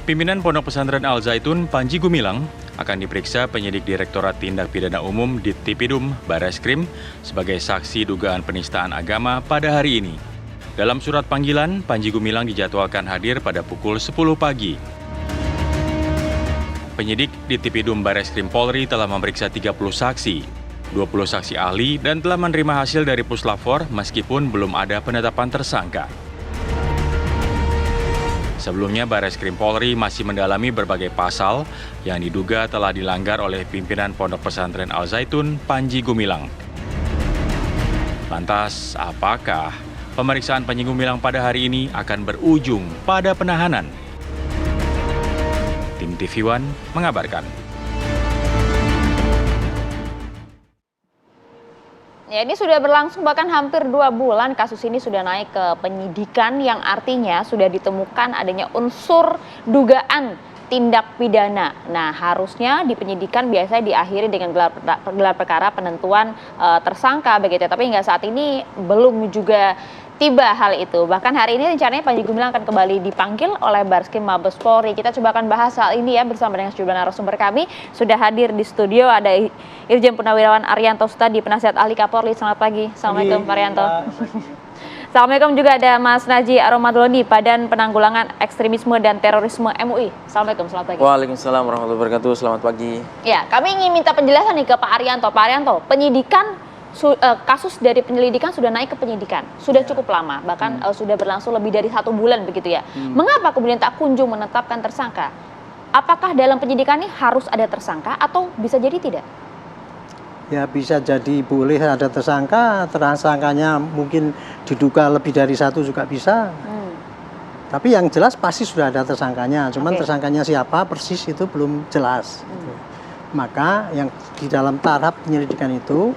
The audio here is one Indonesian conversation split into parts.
Pimpinan Pondok Pesantren Al Zaitun, Panji Gumilang, akan diperiksa penyidik Direktorat Tindak Pidana Umum Dittipidum Bareskrim sebagai saksi dugaan penistaan agama pada hari ini. Dalam surat panggilan, Panji Gumilang dijadwalkan hadir pada pukul 10 pagi. Penyidik Dittipidum Bareskrim Polri telah memeriksa 30 saksi, 20 saksi ahli, dan telah menerima hasil dari Puslapfor meskipun belum ada penetapan tersangka. Sebelumnya, Bareskrim Polri masih mendalami berbagai pasal yang diduga telah dilanggar oleh pimpinan Pondok Pesantren Al Zaitun, Panji Gumilang. Lantas, apakah pemeriksaan Panji Gumilang pada hari ini akan berujung pada penahanan? Tim TV One mengabarkan. Ya, ini sudah berlangsung bahkan hampir 2 bulan, kasus ini sudah naik ke penyidikan yang artinya sudah ditemukan adanya unsur dugaan tindak pidana. Nah, harusnya di penyidikan biasanya diakhiri dengan gelar perkara penentuan tersangka begitu. Tapi hingga saat ini belum juga tiba hal itu. Bahkan hari ini rencananya Panji Gumilang akan kembali dipanggil oleh Bareskrim Mabes Polri. Kita coba akan bahas hal ini ya bersama dengan sejumlah narasumber kami. Sudah hadir di studio ada Irjen Purnawirawan Arianto Sutadi, penasihat ahli Kapolri. Selamat pagi. Assalamualaikum Pak Arianto. Assalamualaikum juga ada Mas Naji Aromadloni, Badan Penanggulangan Ekstremisme dan Terorisme MUI. Assalamualaikum, selamat pagi. Waalaikumsalam warahmatullahi wabarakatuh. Selamat pagi. Ya, kami ingin minta penjelasan nih ke Pak Arianto. Pak Arianto, penyidikan kasus dari penyelidikan sudah naik ke penyidikan, sudah cukup lama, bahkan sudah berlangsung lebih dari 1 bulan begitu ya. Mengapa kemudian tak kunjung menetapkan tersangka? Apakah dalam penyidikan ini harus ada tersangka atau bisa jadi tidak? Ya bisa jadi boleh ada tersangka, tersangkanya mungkin diduga lebih dari 1 juga bisa. Tapi yang jelas pasti sudah ada tersangkanya, cuman tersangkanya siapa persis itu belum jelas. Maka yang di dalam tahap penyelidikan itu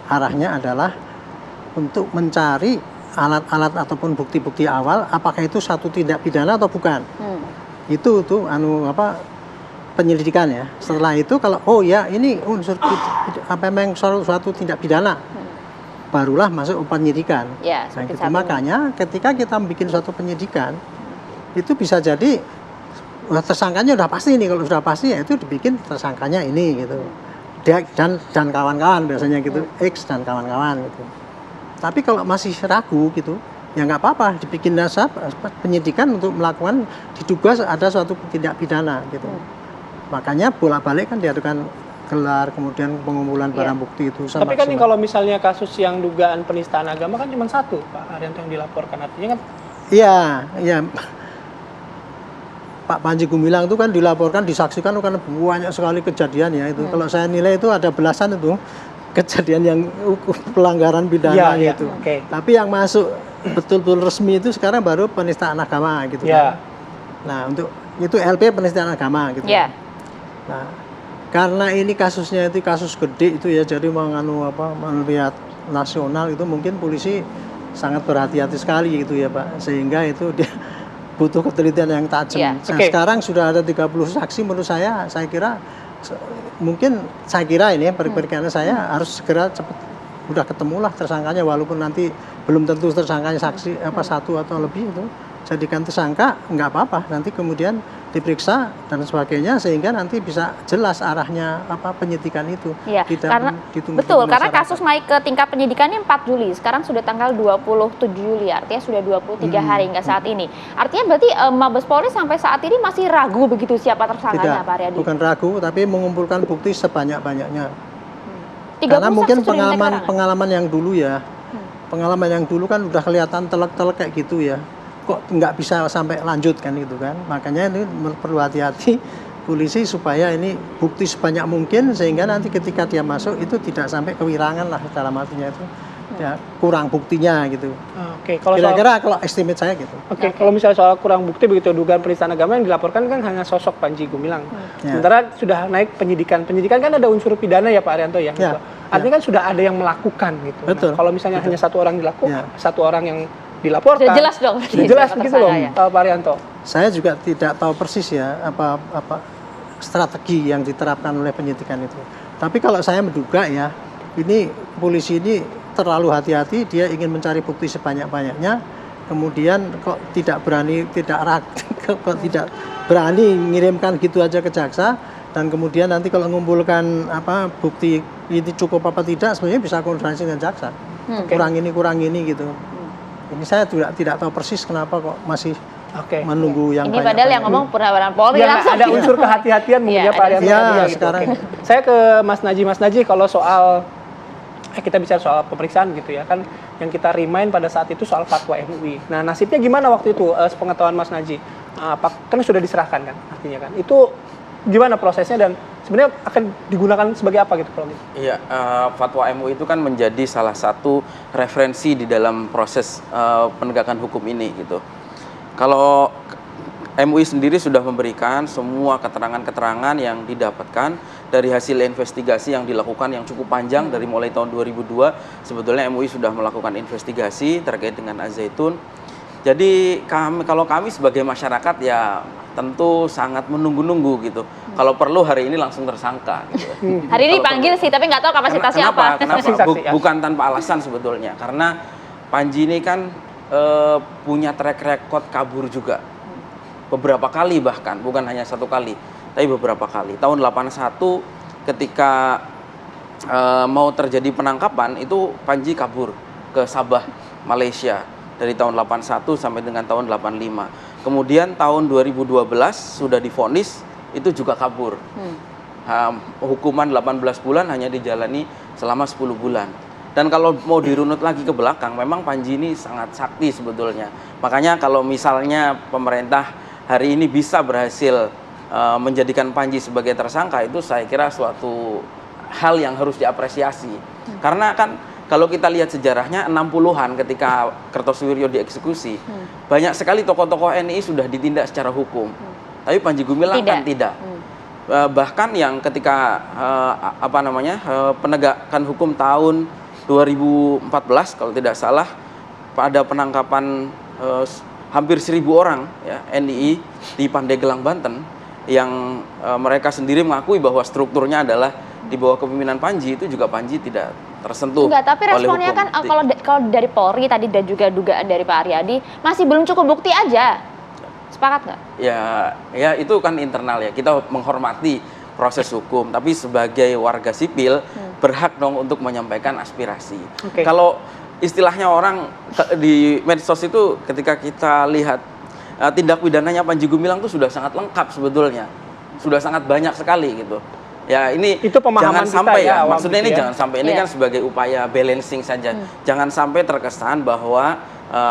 arahnya adalah untuk mencari alat-alat ataupun bukti-bukti awal apakah itu satu tindak pidana atau bukan. Itu tuh penyelidikan ya. Setelah itu kalau oh ya ini unsur memang suatu tindak pidana, barulah masuk penyidikan. Ya, nah, gitu. Makanya ketika kita bikin suatu penyidikan itu bisa jadi tersangkanya udah pasti nih, kalau sudah pasti ya itu dibikin tersangkanya ini gitu. Dan kawan-kawan biasanya gitu, X dan kawan-kawan gitu. Tapi kalau masih ragu gitu, ya nggak apa-apa, dibikin dasar penyidikan untuk melakukan diduga ada suatu tindak pidana gitu. Makanya bolak-balik kan diadukan gelar, kemudian pengumpulan barang bukti itu. Tapi kan ini kalau misalnya kasus yang dugaan penistaan agama kan cuma 1, Pak Arianto yang dilaporkan, artinya kan? Iya. Pak Panji Gumilang itu kan dilaporkan, disaksikan kan banyak sekali kejadian ya itu. Kalau saya nilai itu ada belasan itu kejadian yang pelanggaran pidana gitu. Tapi yang masuk betul-betul resmi itu sekarang baru penistaan agama gitu kan. Nah, untuk itu LP penistaan agama gitu. Nah, karena ini kasusnya itu kasus gede itu ya, jadi melihat nasional itu mungkin polisi sangat berhati-hati sekali gitu ya Pak, sehingga itu dia butuh ketelitian yang tajam. Sekarang sudah ada 30 saksi, menurut saya kira mungkin ini perkiraan saya harus segera cepat udah ketemulah tersangkanya, walaupun nanti belum tentu tersangkanya saksi 1 atau lebih itu jadikan tersangka nggak apa-apa, nanti kemudian diperiksa dan sebagainya sehingga nanti bisa jelas arahnya penyidikan itu. Karena betul, karena kasus naik ke tingkat penyidikannya 4 Juli, sekarang sudah tanggal 27 Juli, artinya sudah 23 hari hingga saat ini. Artinya berarti Mabes Polri sampai saat ini masih ragu begitu siapa tersangkanya, Pak Aryadi? Bukan ragu, tapi mengumpulkan bukti sebanyak-banyaknya. Karena mungkin pengalaman yang dulu ya, pengalaman yang dulu kan udah kelihatan telek-telek kayak gitu ya. Kok nggak bisa sampai lanjut kan gitu kan. Makanya ini perlu hati-hati polisi supaya ini bukti sebanyak mungkin sehingga nanti ketika dia masuk itu tidak sampai kewirangan lah dalam artinya itu ya kurang buktinya gitu. Kira-kira kalau estimate saya gitu. Kalau misalnya soal kurang bukti begitu dugaan penistaan agama yang dilaporkan kan hanya sosok Panji Gumilang. Sementara sudah naik penyidikan kan ada unsur pidana ya Pak Arianto ya. Artinya kan sudah ada yang melakukan gitu. Betul. Kalau misalnya hanya 1 orang dilakukan, 1 orang yang dilaporkan. Sudah jelas dong. Sudah jelas begitu loh, Pak Arianto. Saya juga tidak tahu persis ya apa strategi yang diterapkan oleh penyidikan itu. Tapi kalau saya menduga ya, ini polisi ini terlalu hati-hati, dia ingin mencari bukti sebanyak-banyaknya, kemudian kok tidak berani, tidak kok tidak berani ngirimkan gitu aja ke jaksa, dan kemudian nanti kalau mengumpulkan bukti ini cukup apa tidak, sebenarnya bisa konfirmasi dengan jaksa. Kurang ini gitu. Ini saya juga tidak tahu persis kenapa kok masih menunggu yang ini padahal yang ngomong Purnawirawan Polri ya, langsung. ada unsur kehati-hatian mungkin ya Pak Arianto. Ya, gitu. sekarang. Saya ke Mas Naji, kalau soal kita bicara soal pemeriksaan gitu ya kan, yang kita remind pada saat itu soal fatwa MUI. Nah, nasibnya gimana waktu itu sepengetahuan Mas Naji? Kan sudah diserahkan kan artinya kan. Itu gimana prosesnya dan sebenarnya akan digunakan sebagai apa gitu kalau gitu? Iya, fatwa MUI itu kan menjadi salah satu referensi di dalam proses penegakan hukum ini gitu. Kalau MUI sendiri sudah memberikan semua keterangan-keterangan yang didapatkan dari hasil investigasi yang dilakukan yang cukup panjang dari mulai tahun 2002. Sebetulnya MUI sudah melakukan investigasi terkait dengan Al-Zaitun. Jadi kalau kami sebagai masyarakat ya tentu sangat menunggu-nunggu gitu. Kalau perlu hari ini langsung tersangka. Gitu. Hari ini dipanggil sih, tapi nggak tahu kapasitasnya apa. Kenapa? Bukan tanpa alasan sebetulnya. Karena Panji ini kan punya track record kabur juga. Beberapa kali bahkan, bukan hanya satu kali, tapi beberapa kali. Tahun 81 ketika mau terjadi penangkapan itu Panji kabur ke Sabah, Malaysia. Dari tahun 81 sampai dengan tahun 85. Kemudian tahun 2012 sudah divonis, itu juga kabur. Hukuman 18 bulan hanya dijalani selama 10 bulan. Dan kalau mau dirunut lagi ke belakang, memang Panji ini sangat sakti sebetulnya. Makanya kalau misalnya pemerintah hari ini bisa berhasil menjadikan Panji sebagai tersangka, itu saya kira suatu hal yang harus diapresiasi. Karena kan kalau kita lihat sejarahnya 60-an ketika Kertosuwiryo dieksekusi, banyak sekali tokoh-tokoh NI sudah ditindak secara hukum. Tapi Panji Gumilang kan tidak. Bahkan yang ketika penegakan hukum tahun 2014 kalau tidak salah, pada penangkapan hampir 1.000 orang ya, NII di Pandeglang, Banten, yang mereka sendiri mengakui bahwa strukturnya adalah di bawah kepemimpinan Panji, itu juga Panji tidak tersentuh. Enggak, tapi responnya kan kalau dari Polri tadi dan juga dugaan dari Pak Aryadi masih belum cukup bukti aja. Sepakat nggak? Ya itu kan internal ya. Kita menghormati proses hukum, tapi sebagai warga sipil berhak dong untuk menyampaikan aspirasi. Kalau istilahnya orang di medsos itu ketika kita lihat tindak pidananya Panji Gumilang itu sudah sangat lengkap sebetulnya. Sudah sangat banyak sekali gitu. Ya ini itu pemahaman jangan sampai kita ya, maksudnya ini ya. jangan sampai ini kan sebagai upaya balancing saja. Jangan sampai terkesan bahwa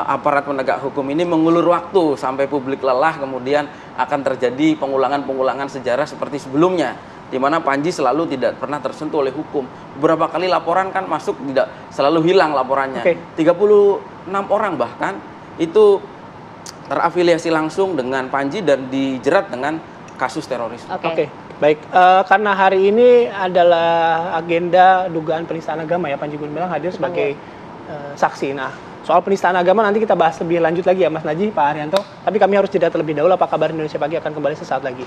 aparat penegak hukum ini mengulur waktu sampai publik lelah, kemudian akan terjadi pengulangan-pengulangan sejarah seperti sebelumnya, di mana Panji selalu tidak pernah tersentuh oleh hukum. Beberapa kali laporan kan masuk, tidak selalu hilang laporannya. 36 orang bahkan itu terafiliasi langsung dengan Panji dan dijerat dengan kasus terorisme. Baik, karena hari ini adalah agenda dugaan penistaan agama ya, Panji Gumilang hadir sebagai saksi. Nah, soal penistaan agama nanti kita bahas lebih lanjut lagi ya Mas Naji, Pak Arianto. Tapi kami harus jeda terlebih dahulu. Apa Kabar Indonesia Pagi akan kembali sesaat lagi.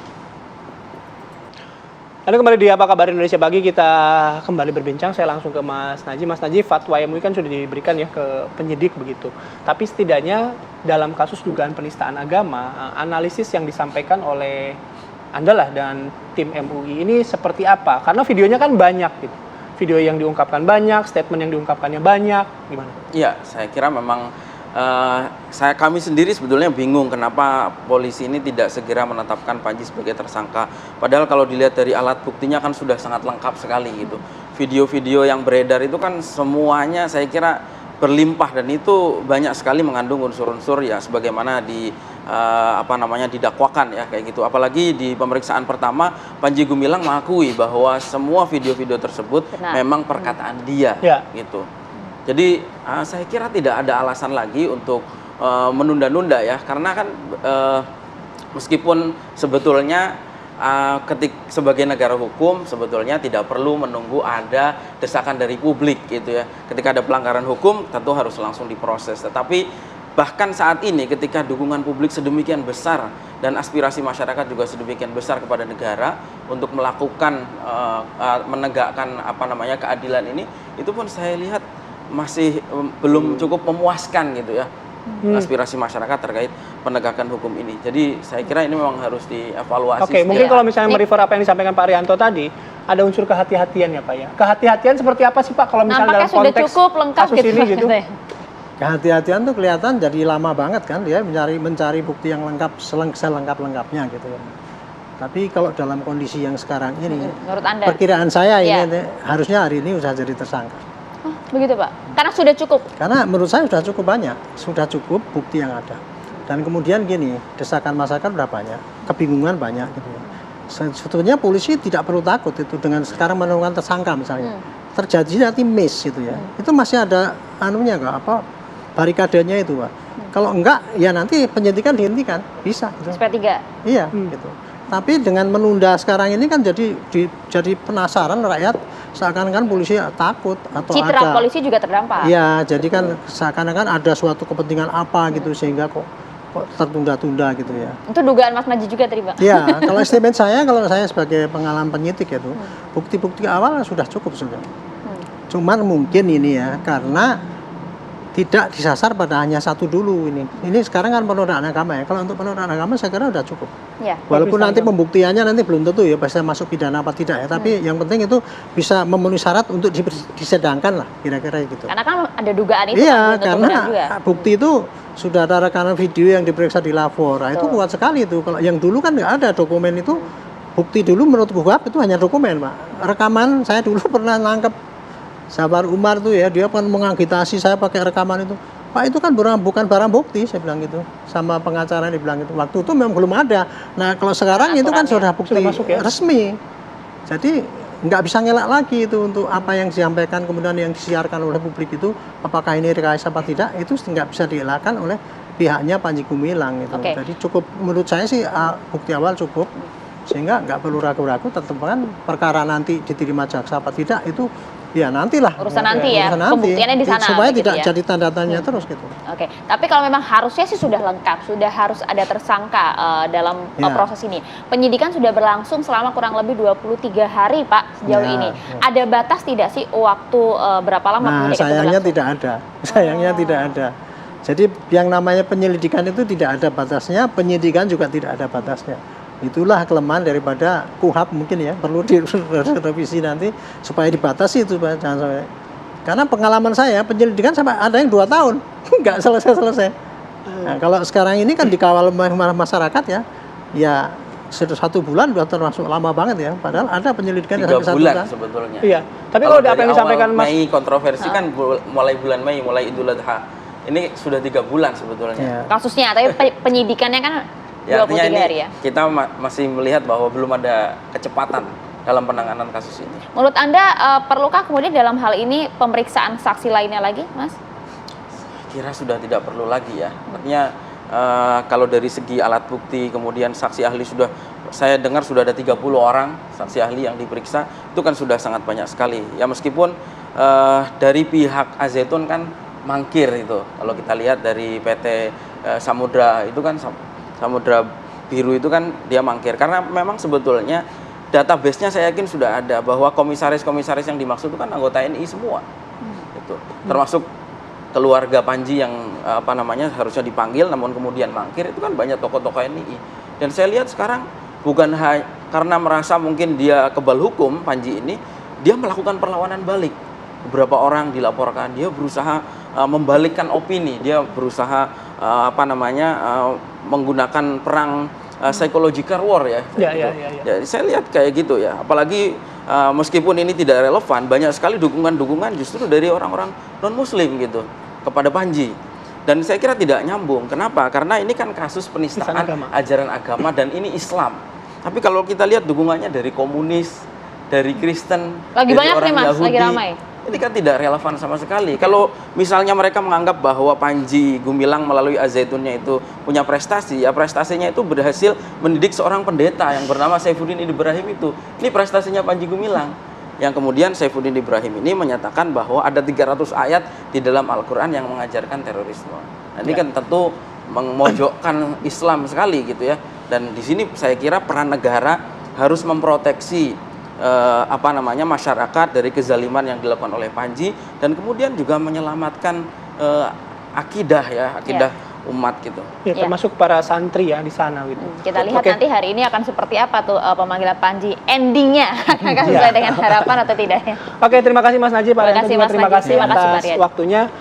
Anda kembali di Apa Kabar Indonesia Pagi, kita kembali berbincang. Saya langsung ke Mas Naji. Mas Naji, fatwa MUI kan sudah diberikan ya ke penyidik begitu. Tapi setidaknya dalam kasus dugaan penistaan agama, analisis yang disampaikan oleh Anda lah dan tim MUI ini seperti apa? Karena videonya kan banyak gitu. Video yang diungkapkan banyak, statement yang diungkapkannya banyak, gimana? Iya, saya kira memang kami sendiri sebetulnya bingung kenapa polisi ini tidak segera menetapkan Panji sebagai tersangka. Padahal kalau dilihat dari alat buktinya kan sudah sangat lengkap sekali gitu. Video-video yang beredar itu kan semuanya saya kira berlimpah dan itu banyak sekali mengandung unsur-unsur ya sebagaimana didakwakan ya kayak gitu. Apalagi di pemeriksaan pertama Panji Gumilang mengakui bahwa semua video-video tersebut memang perkataan dia gitu. Jadi saya kira tidak ada alasan lagi untuk menunda-nunda ya, karena kan meskipun sebetulnya sebagai negara hukum sebetulnya tidak perlu menunggu ada desakan dari publik gitu ya. Ketika ada pelanggaran hukum tentu harus langsung diproses. Tetapi bahkan saat ini ketika dukungan publik sedemikian besar dan aspirasi masyarakat juga sedemikian besar kepada negara untuk melakukan menegakkan keadilan ini, itu pun saya lihat masih belum cukup memuaskan gitu ya. aspirasi masyarakat terkait penegakan hukum ini. Jadi saya kira ini memang harus dievaluasi. Oke, mungkin kalau misalnya merefer apa yang disampaikan Pak Rianto tadi, ada unsur kehati-hatian ya Pak ya. Kehati-hatian seperti apa sih Pak kalau misalnya dalam sudah konteks cukup lengkap kasus ini gitu? Kehati-hatian tuh kelihatan jadi lama banget kan, dia mencari bukti yang lengkap, selengkap-lengkapnya gitu ya. Tapi kalau dalam kondisi yang sekarang ini, menurut Anda? perkiraan saya ini harusnya hari ini sudah jadi tersangka. Oh, begitu Pak? Karena sudah cukup? Karena menurut saya sudah cukup banyak, sudah cukup bukti yang ada. Dan kemudian gini, desakan masyarakat sudah banyak, kebingungan banyak gitu ya. Sebetulnya polisi tidak perlu takut itu dengan sekarang menemukan tersangka misalnya. Terjadi nanti miss gitu ya. Itu masih ada anunya enggak apa barikadenya itu Pak. Kalau enggak ya nanti penyidikan dihentikan, bisa gitu. SP3? Iya gitu. Tapi dengan menunda sekarang ini kan jadi penasaran rakyat, seakan-akan polisi takut atau citra polisi juga terdampak. Iya, jadi kan seakan-akan ada suatu kepentingan apa gitu sehingga kok tertunda-tunda gitu ya. Itu dugaan Mas Najih juga tadi, Pak? Iya, kalau estimate saya, kalau saya sebagai pengalaman penyidik itu, bukti-bukti awal sudah cukup sudah. Cuman mungkin ini ya, karena tidak disasar pada hanya satu dulu ini. Ini sekarang kan penodaan agama ya. Kalau untuk penodaan agama saya kira sudah cukup. Ya. Walaupun nanti pembuktiannya nanti belum tentu ya bisa masuk pidana apa tidak ya. Tapi yang penting itu bisa memenuhi syarat untuk disedangkan lah kira-kira gitu. Karena kan ada dugaan itu. Iya, kan karena bukti itu sudah ada rekaman video yang diperiksa di lapor. Nah, itu kuat sekali itu. Kalau yang dulu kan nggak ada dokumen itu. Bukti dulu menurut Kuhap itu hanya dokumen, Pak. Rekaman saya dulu pernah nangkep Sabar Umar tuh ya, dia kan mengagitasi saya pakai rekaman itu. Pak, itu kan bukan barang bukti, saya bilang gitu. Sama pengacara yang dibilang itu. Waktu itu memang belum ada. Nah, kalau sekarang itu kan sudah bukti resmi. Jadi nggak bisa ngelak lagi itu untuk apa yang disampaikan kemudian yang disiarkan oleh publik itu, apakah ini rekayasa apa tidak, itu nggak bisa dielakkan oleh pihaknya Panji Gumilang gitu. Jadi cukup, menurut saya sih bukti awal cukup. Sehingga nggak perlu ragu-ragu, tetap kan perkara nanti diterima jaksa apa tidak itu ya nantilah urusan nanti ya, pembuktiannya di sana supaya gitu tidak ya. jadi tanda tanya terus gitu. Oke, tapi kalau memang harusnya sih sudah lengkap, sudah harus ada tersangka dalam proses ini. Penyidikan sudah berlangsung selama kurang lebih 23 hari Pak sejauh ini. Ada batas tidak sih waktu berapa lama penyidikan sayangnya tidak ada. Sayangnya tidak ada. Jadi yang namanya penyelidikan itu tidak ada batasnya, penyidikan juga tidak ada batasnya. Itulah kelemahan daripada Kuhap mungkin ya, perlu direvisi nanti supaya dibatasi itu Pak, jangan sampai. Karena pengalaman saya penyelidikan sampai ada yang 2 tahun nggak selesai. Nah, kalau sekarang ini kan dikawal masyarakat ya sudah 1 bulan sudah termasuk lama banget ya. Padahal ada penyelidikan yang sampai 1 bulan sebetulnya. Iya. Tapi kalau apa yang disampaikan Mas Mei kontroversi kan mulai bulan Mei, mulai Idul Adha. Ini sudah 3 bulan sebetulnya. Kasusnya, tapi penyidikannya kan ya, 23 hari ya. Kita masih melihat bahwa belum ada kecepatan dalam penanganan kasus ini. Menurut Anda perlukah kemudian dalam hal ini pemeriksaan saksi lainnya lagi, Mas? Kira sudah tidak perlu lagi ya. Artinya kalau dari segi alat bukti, kemudian saksi ahli saya dengar sudah ada 30 orang saksi ahli yang diperiksa, itu kan sudah sangat banyak sekali. Ya meskipun dari pihak Azzaitun kan mangkir itu. Kalau kita lihat dari PT Samudra itu kan Samudra Biru itu kan dia mangkir. Karena memang sebetulnya database-nya saya yakin sudah ada bahwa komisaris-komisaris yang dimaksud itu kan anggota NI semua. Itu. Termasuk keluarga Panji yang harusnya dipanggil namun kemudian mangkir, itu kan banyak tokoh-tokoh NI. Dan saya lihat sekarang bukan karena merasa mungkin dia kebal hukum Panji ini, dia melakukan perlawanan balik. Beberapa orang dilaporkan dia berusaha membalikkan opini, dia berusaha menggunakan perang psychological war ya. Jadi saya lihat kayak gitu ya. Apalagi meskipun ini tidak relevan, banyak sekali dukungan-dukungan justru dari orang-orang non-muslim gitu kepada Panji. Dan saya kira tidak nyambung. Kenapa? Karena ini kan kasus penistaan ajaran agama dan ini Islam. Tapi kalau kita lihat dukungannya dari komunis, dari Kristen, lagi dari banyak orang nih Mas, Yahudi, lagi ramai. ini kan tidak relevan sama sekali. Kalau misalnya mereka menganggap bahwa Panji Gumilang melalui Azzaitunnya itu punya prestasi, ya prestasinya itu berhasil mendidik seorang pendeta yang bernama Saifuddin Ibrahim itu. Ini prestasinya Panji Gumilang. Yang kemudian Saifuddin Ibrahim ini menyatakan bahwa ada 300 ayat di dalam Al-Quran yang mengajarkan terorisme. Nah, ini kan tentu memojokkan Islam sekali gitu ya. Dan di sini saya kira peran negara harus memproteksi masyarakat dari kezaliman yang dilakukan oleh Panji dan kemudian juga menyelamatkan akidah ya, akidah umat gitu. Ya, termasuk para santri ya di sana gitu. Kita lihat nanti hari ini akan seperti apa tuh pemanggilan Panji, endingnya akan sesuai dengan harapan atau tidaknya. Oke, terima kasih Mas Najib, Pak Yanto juga terima kasih Terima kasih, Pak atas Riyadi. waktunya.